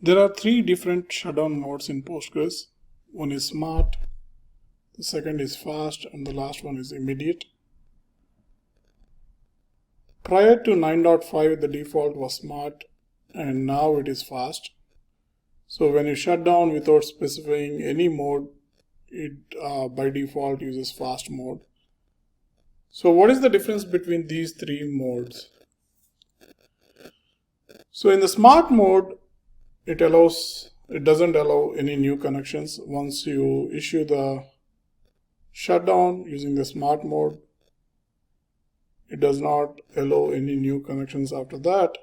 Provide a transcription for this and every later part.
There are three different shutdown modes in Postgres. One is smart, the second is fast, and the last one is immediate. Prior to 9.5, the default was smart, and now it is fast. So when you shut down without specifying any mode, it by default uses fast mode. So what is the difference between these three modes? So in the smart mode, it doesn't allow any new connections. Once you issue the shutdown using the smart mode, it does not allow any new connections after that,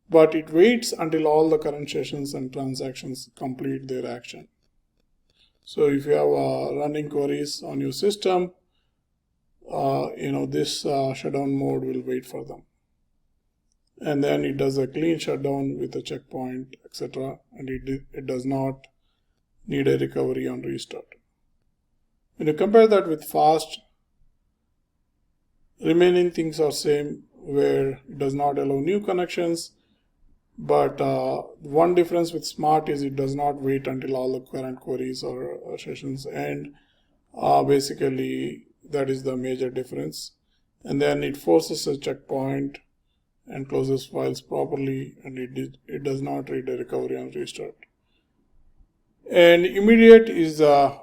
but it waits until all the current sessions and transactions complete their action. So if you have running queries on your system, this shutdown mode will wait for them. And then it does a clean shutdown with a checkpoint, etc. And it does not need a recovery on restart. When you compare that with fast, remaining things are same, where it does not allow new connections. But one difference with smart is it does not wait until all the current queries or sessions end. Basically, that is the major difference. And then it forces a checkpoint and closes files properly, and it does not read a recovery on restart. And immediate is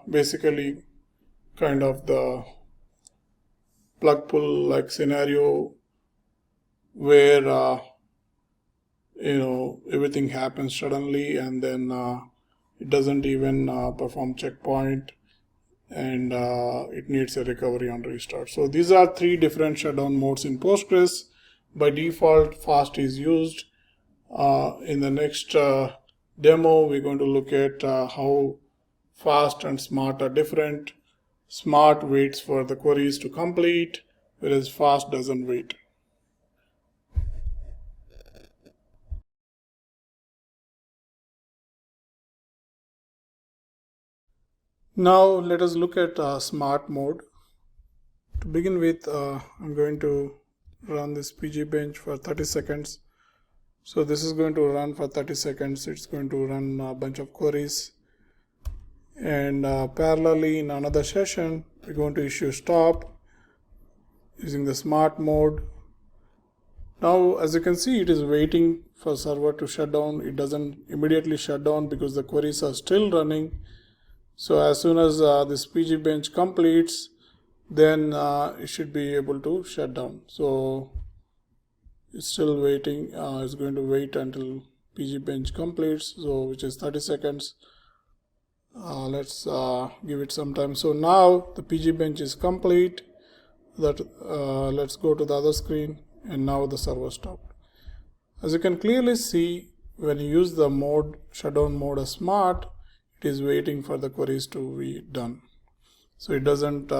basically kind of the plug pull like scenario where everything happens suddenly, and then it doesn't even perform checkpoint, and it needs a recovery on restart. So these are three different shutdown modes in Postgres. By default, fast is used. In the next demo, we're going to look at how fast and smart are different. Smart waits for the queries to complete, whereas fast doesn't wait. Now let us look at smart mode. To begin with, I'm going to run this PG bench for 30 seconds. So this is going to run for 30 seconds. It's going to run a bunch of queries. And parallelly in another session, we're going to issue stop using the smart mode. Now, as you can see, it is waiting for server to shut down. It doesn't immediately shut down because the queries are still running. So as soon as this PG bench completes, then it should be able to shut down. So it's still waiting. It's going to wait until PG bench completes, so which is 30 seconds. Let's give it some time. So now the PG bench is complete. Let's go to the other screen, and now the server stopped. As you can clearly see, when you use the shutdown mode as smart, it is waiting for the queries to be done. So it doesn't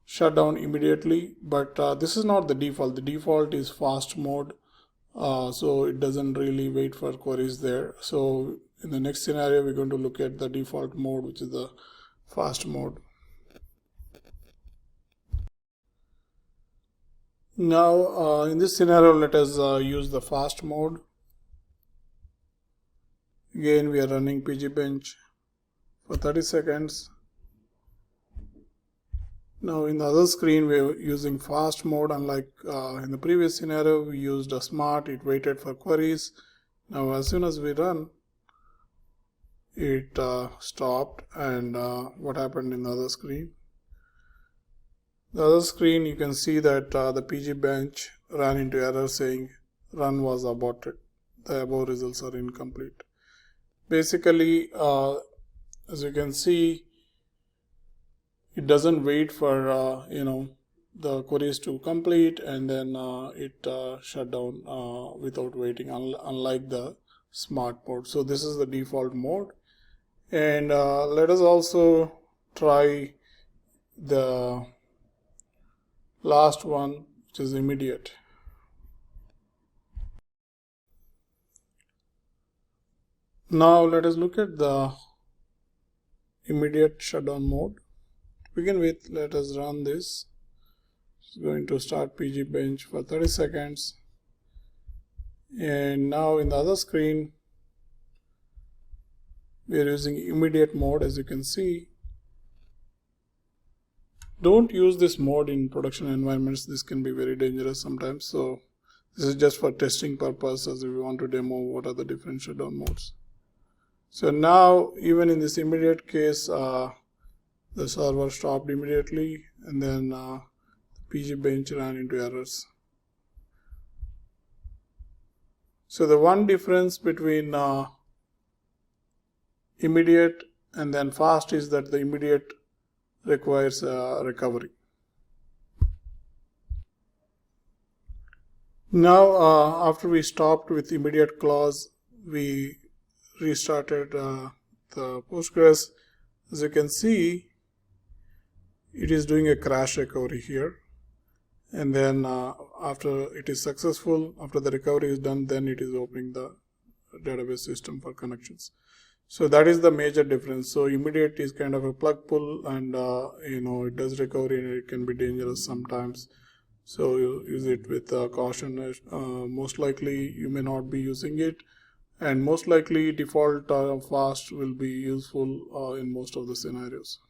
shut down immediately, but this is not the default. The default is fast mode, so it doesn't really wait for queries there. So in the next scenario, we're going to look at the default mode, which is the fast mode. Now in this scenario, let us use the fast mode. Again, we are running PG bench for 30 seconds. Now in the other screen, we are using fast mode. Unlike in the previous scenario, we used a smart. It waited for queries. Now as soon as we run, it stopped. And what happened in the other screen? The other screen, you can see that the PG bench ran into error saying run was aborted. The above results are incomplete. Basically, as you can see, it doesn't wait for the queries to complete, and then it shut down without waiting, unlike the smart mode. So this is the default mode. And let us also try the last one, which is immediate. Now let us look at the immediate shutdown mode. To begin with, let us run this. It's going to start PG bench for 30 seconds. And now in the other screen, we are using immediate mode. As you can see, don't use this mode in production environments. This can be very dangerous sometimes. So this is just for testing purposes if you want to demo what are the different shutdown modes. So now even in this immediate case, the server stopped immediately, and then the PG bench ran into errors. So the one difference between immediate and then fast is that the immediate requires recovery. Now after we stopped with immediate clause, we restarted the postgres. As you can see, it is doing a crash recovery here, and then after it is successful, after the recovery is done, then it is opening the database system for connections. So that is the major difference. So immediate is kind of a plug pull, and it does recovery and it can be dangerous sometimes. So you use it with caution. Most likely you may not be using it, and most likely default fast will be useful in most of the scenarios.